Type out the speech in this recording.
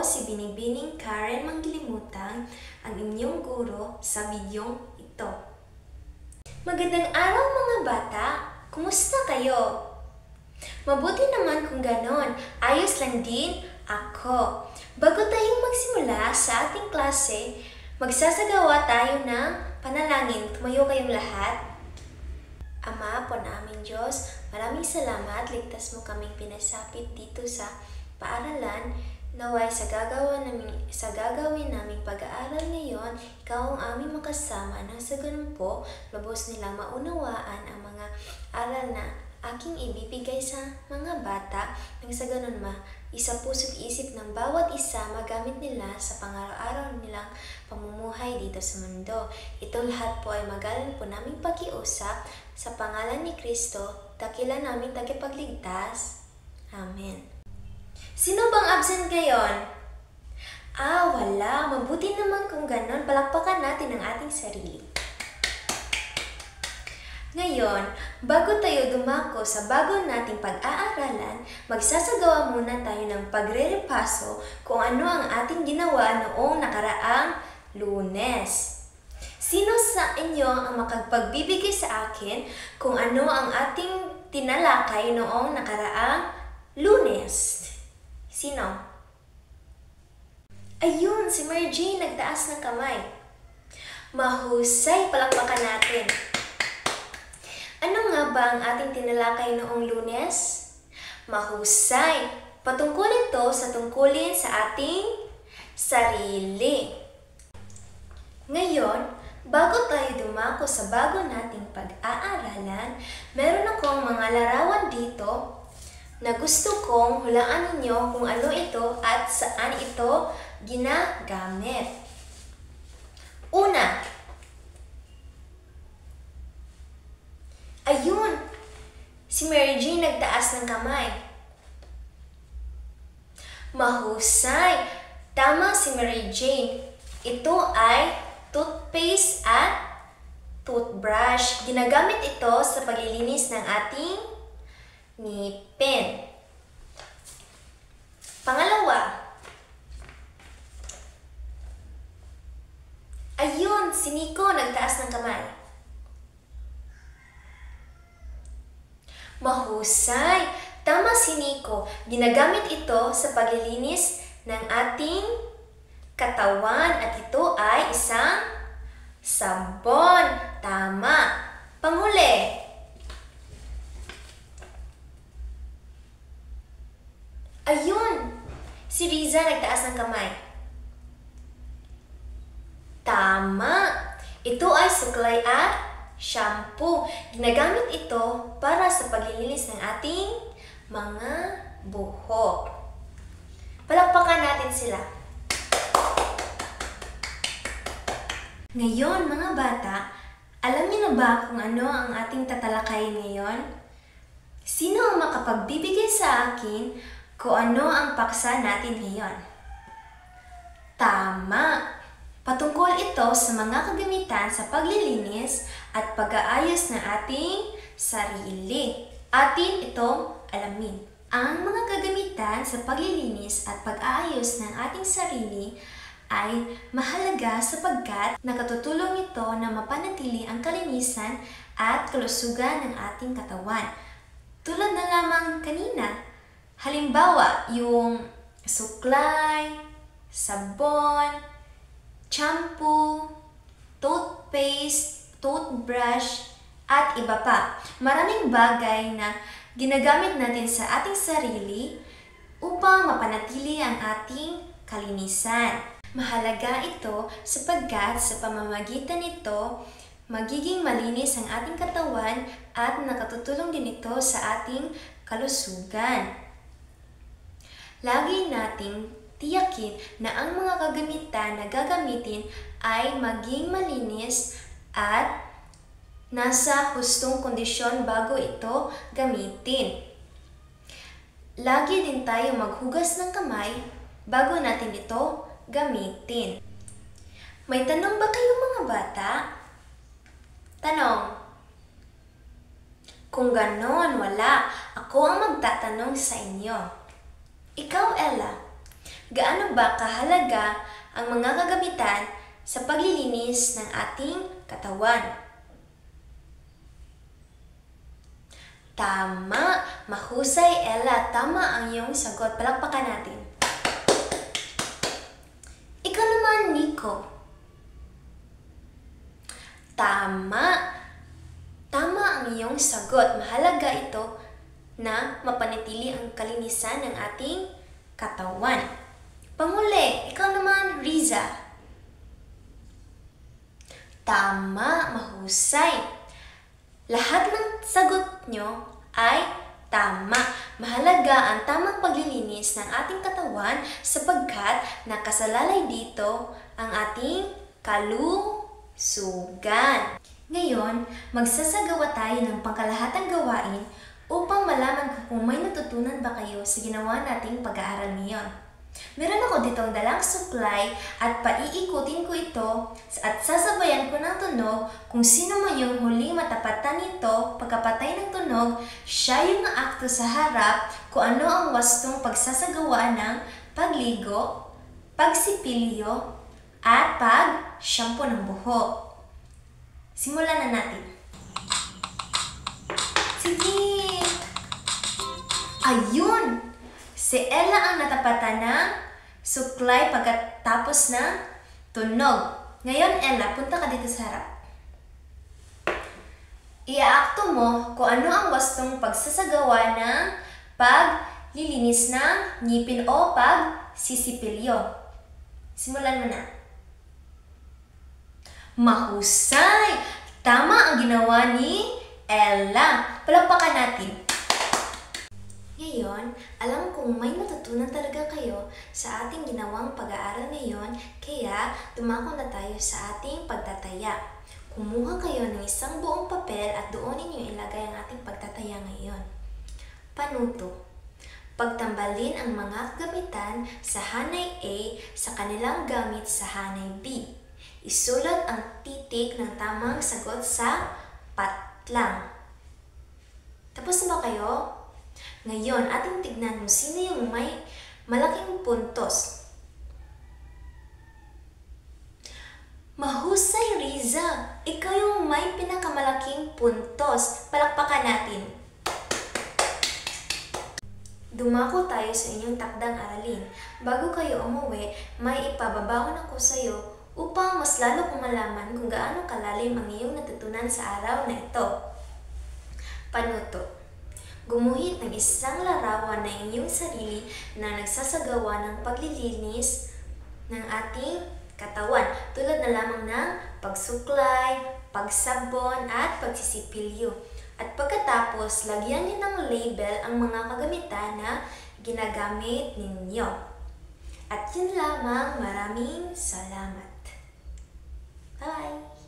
si Binibining Karen Manglilimutang, ang inyong guro sa bidyong ito. Magandang araw mga bata! Kumusta kayo? Mabuti naman kung ganon. Ayos lang din ako. Bago tayong magsimula sa ating klase, magsasagawa tayo ng panalangin. Tumayo kayong lahat. Ama po namin Diyos, maraming salamat. Ligtas mo kaming pinasapit dito sa paaralan. Naway sa gagawin naming pag-aaral ngayon, ikaw ang aming makasama nang sa ganun po, lubos nilang maunawaan ang mga aral na aking ibibigay sa mga bata nang sa ganun isa puso't isip ng bawat isa magamit nila sa pang-araw-araw nilang pamumuhay dito sa mundo. Ito lahat po ay magalang po naming pakiusap sa pangalan ni Kristo, dakilan naming tagapagligtas. Amen. Sino bang absent ngayon? Wala. Mabuti naman kung ganon. Palakpakan natin ang ating sarili. Ngayon, bago tayo dumako sa bago nating pag-aaralan, magsasagawa muna tayo ng pagre-repaso kung ano ang ating ginawa noong nakaraang Lunes. Sino sa inyo ang makapagbibigay sa akin kung ano ang ating tinalakay noong nakaraang Lunes? Sino? Ayun, si Mary Jane nagtaas ng kamay. Mahusay, palakpakan natin. Ano nga ba ang ating tinalakay noong Lunes? Mahusay, patungkol ito sa tungkulin sa ating sarili. Ngayon, bago tayo dumako sa bago nating pag-aaralan, meron akong mga larawan dito na gusto kong hulaan ninyo kung ano ito at saan ito ginagamit. Una, ayun, si Mary Jane nagtaas ng kamay. Mahusay, tama si Mary Jane. Ito ay toothpaste at toothbrush. Ginagamit ito sa paglilinis ng ating ngipin. Pangalawa, ayun, si Nico nagtaas ng kamay. Mahusay, tama si Nico. Ginagamit ito sa paglilinis ng ating katawan at ito ay isang sabon. Tama. Panghuli, ayun, si Riza nagtaas ng kamay. Tama. Ito ay suklay at shampoo. Ginagamit ito para sa paglilinis ng ating mga buhok. Palakpakan natin sila. Ngayon, mga bata, alam niyo na ba kung ano ang ating tatalakayin ngayon? Sino ang makapagbibigay sa akin kung ano ang paksa natin ngayon? Tama! Patungkol ito sa mga kagamitan sa paglilinis at pag-aayos ng ating sarili. Atin itong alamin. Ang mga kagamitan sa paglilinis at pag-aayos ng ating sarili ay mahalaga sapagkat nakatutulong ito na mapanatili ang kalinisan at kalusugan ng ating katawan. Tulad na lamang kanina, halimbawa yung suklay, sabon, shampoo, toothpaste, toothbrush, at iba pa. Maraming bagay na ginagamit natin sa ating sarili upang mapanatili ang ating kalinisan. Mahalaga ito sapagkat sa pamamagitan nito, magiging malinis ang ating katawan at nakatutulong din ito sa ating kalusugan. Lagi nating tiyakin na ang mga kagamitan na gagamitin ay maging malinis at nasa hustong kondisyon bago ito gamitin. Lagi din tayo maghugas ng kamay bago natin ito gamitin. May tanong ba kayo mga bata? Tanong. Kung ganon, wala. Ako ang magtatanong sa inyo. Ikaw, Ella, Gaano ba kahalaga ang mga kagamitan sa paglilinis ng ating katawan? Tama! Mahusay, Ella. Tama ang iyong sagot. Palakpakan natin. Ikaw naman, Nico. Tama! Tama ang iyong sagot. Mahalaga ito na mapanatili ang kalinisan ng ating katawan. Panghuli, ikaw naman, Riza. Tama, mahusay. Lahat ng sagot nyo ay tama. Mahalaga ang tamang paglilinis ng ating katawan sapagkat nakasalalay dito ang ating kalusugan. Ngayon, magsasagawa tayo ng pangkalahatang gawain upang malaman kung may natutunan ba kayo sa ginawa nating pag-aaral ngayon. Meron ako ditong dalang suklay at paiikutin ko ito at sasabayan ko ng tunog. Kung sino man yung huli matapatan nito pagkapatay ng tunog, siya yung aakto sa harap kung ano ang wastong pagsasagawa ng pagligo, pagsipilyo, at pag-shampoo ng buhok. Simulan na natin. Sige! Ayun! Si Ella ang natapatan ng suklay pagkatapos ng tunog. Ngayon, Ella, punta ka dito sa harap. Iaakto mo kung ano ang wastong pagsasagawa ng paglilinis ng ngipin o pagsisipilyo. Simulan mo na. Mahusay! Tama ang ginawa ni Ella. Palakpakan natin. Ngayon, alam kong may natutunan talaga kayo sa ating ginawang pag-aaral ngayon, kaya dumako na tayo sa ating pagtataya. Kumuha kayo ng isang buong papel at doon ninyo ilagay ang ating pagtataya ngayon. Panuto. Pagtambalin ang mga kagamitan sa hanay A sa kanilang gamit sa hanay B. Isulat ang titik ng tamang sagot sa patlang. Tapos na ba kayo? Ngayon, ating tignan kung sino yung may malaking puntos. Mahusay, Riza! Ikaw yung may pinakamalaking puntos. Palakpakan natin. Dumako tayo sa inyong takdang aralin. Bago kayo umuwi, may ipababaon ako sa iyo upang mas lalo kong malaman kung gaano kalalim ang iyong natutunan sa araw na ito. Panuto. Gumuhit ng isang larawan na inyong sarili na nagsasagawa ng paglilinis ng ating katawan tulad na lamang ng pagsuklay, pagsabon at pagsisipilyo. At pagkatapos, lagyan niyo ng label ang mga kagamitan na ginagamit ninyo. At yun lamang, maraming salamat. Bye!